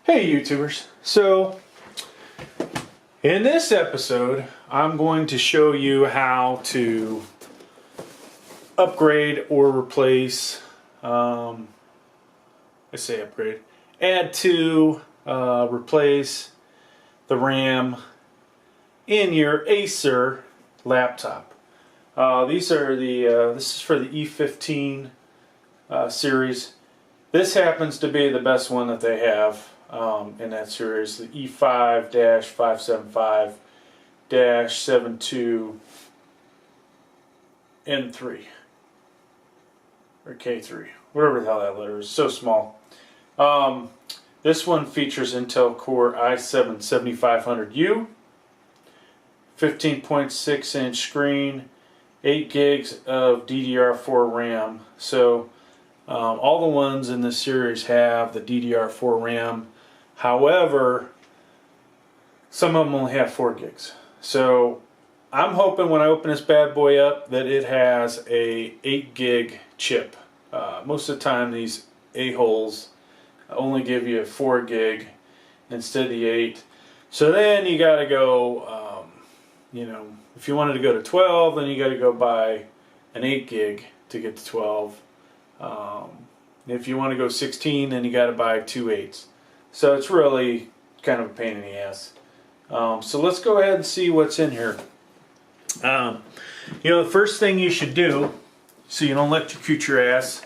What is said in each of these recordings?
Hey YouTubers, so in this episode I'm going to show you how to upgrade or replace, I say upgrade, add to, replace the RAM in your Acer laptop. This is for the E15 series. This happens to be the best one that they have in that series, the E5-575-72 N3 or K3, whatever the hell that letter is, so small. This one features Intel Core i7-7500U, 15.6-inch screen, 8 gigs of DDR4 RAM. So all the ones in this series have the DDR4 RAM. However, some of them only have 4 gigs. So I'm hoping when I open this bad boy up that it has a 8 gig chip. Most of the time these a-holes only give you a 4 gig instead of the 8. So then you got to go, if you wanted to go to 12, then you got to go buy an 8 gig to get to 12. If you want to go 16, then you got to buy 2 8s. So it's really kind of a pain in the ass. So let's go ahead and see what's in here. The first thing you should do, so you don't electrocute your ass,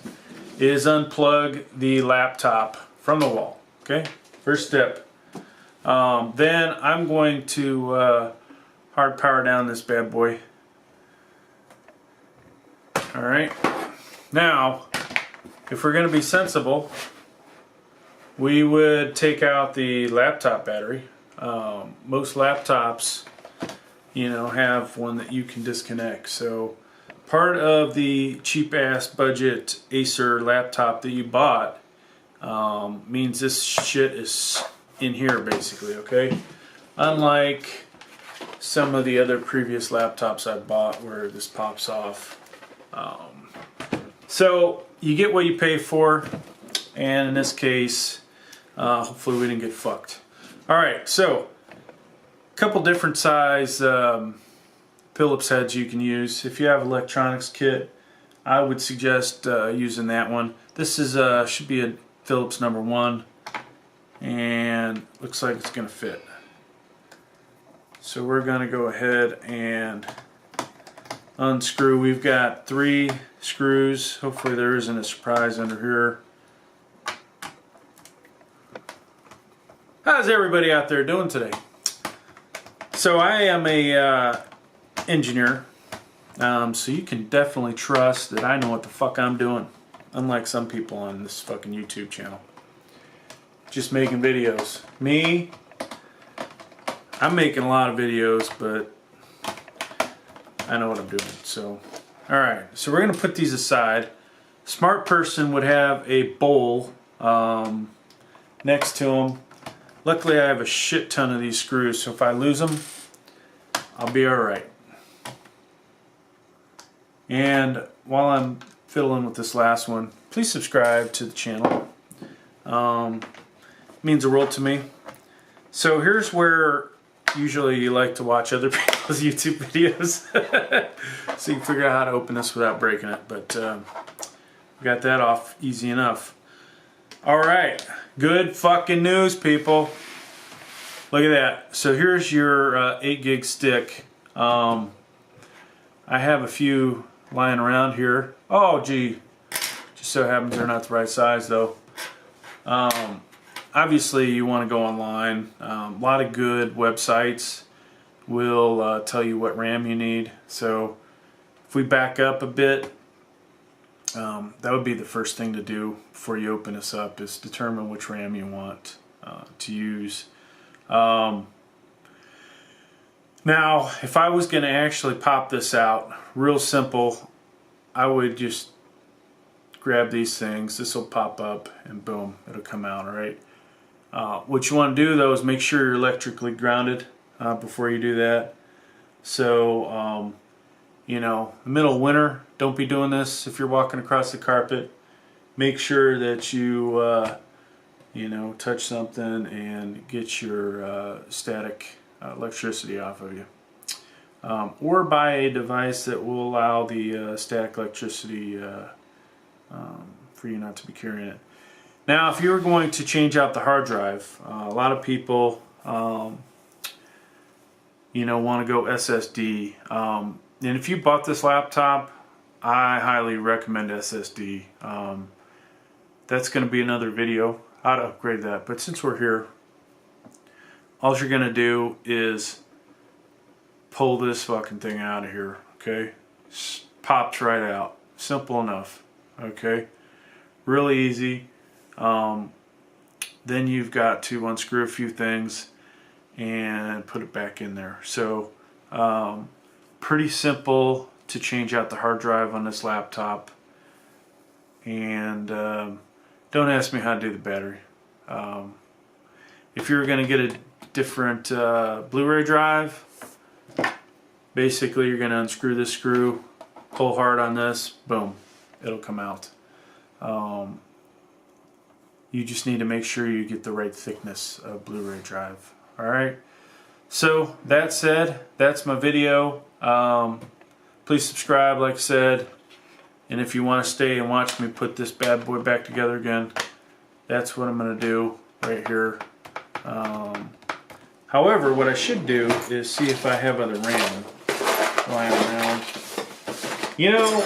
is unplug the laptop from the wall. Okay, first step. Then I'm going to hard power down this bad boy. All right. Now, if we're going to be sensible, we would take out the laptop battery. Most laptops, have one that you can disconnect. So part of the cheap ass budget Acer laptop that you bought means this shit is in here basically, okay? Unlike some of the other previous laptops I bought where this pops off. So you get what you pay for, and in this case, hopefully we didn't get fucked. Alright, so a couple different size Phillips heads you can use. If you have electronics kit, I would suggest using that one. This is should be a Phillips number 1, and looks like it's going to fit. So we're going to go ahead and unscrew. We've got 3 screws. Hopefully there isn't a surprise under here. How's everybody out there doing today? So I am a engineer, so you can definitely trust that I know what the fuck I'm doing, unlike some people on this fucking YouTube channel. Just making videos. Me, I'm making a lot of videos, but I know what I'm doing. So, alright, so we're going to put these aside. Smart person would have a bowl next to them. Luckily I have a shit ton of these screws, so if I lose them, I'll be alright. And while I'm fiddling with this last one, please subscribe to the channel. It means the world to me. So here's where usually you like to watch other people's YouTube videos. So you can figure out how to open this without breaking it. But we got that off easy enough. Alright, good fucking news, people. Look at that. So here's your 8 gig stick. I have a few lying around here. Oh gee, just so happens they're not the right size though. Obviously you want to go online. A lot of good websites will tell you what RAM you need. So if we back up a bit, that would be the first thing to do before you open this up, is determine which RAM you want to use. Now if I was going to actually pop this out, real simple, I would just grab these things. This will pop up and boom, it'll come out. Alright. What you want to do though is make sure you're electrically grounded before you do that. So the middle of winter, don't be doing this if you're walking across the carpet. Make sure that you you know, touch something and get your static electricity off of you. Or buy a device that will allow the static electricity for you not to be carrying it. Now, if you're going to change out the hard drive, a lot of people, you know, want to go SSD. And if you bought this laptop, I highly recommend SSD. That's going to be another video how to upgrade that. But since we're here, all you're going to do is pull this fucking thing out of here, okay? Pops right out. Simple enough, okay? Really easy. Then you've got to unscrew a few things and put it back in there. So pretty simple to change out the hard drive on this laptop. And don't ask me how to do the battery. If you're going to get a different Blu-ray drive, basically you're going to unscrew this screw, pull hard on this, boom, it'll come out. You just need to make sure you get the right thickness of Blu-ray drive. Alright, so that said, that's my video. Please subscribe, like I said, and if you want to stay and watch me put this bad boy back together again, that's what I'm going to do right here. However, what I should do is see if I have other RAM lying around. You know,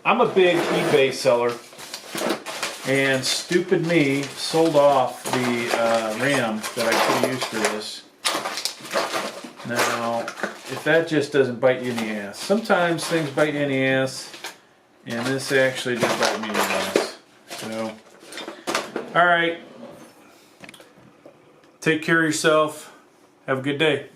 I'm a big eBay seller, and stupid me sold off the RAM that I could have used for this. Now, if that just doesn't bite you in the ass. Sometimes things bite you in the ass, and this actually did bite me in the ass. So, alright. Take care of yourself. Have a good day.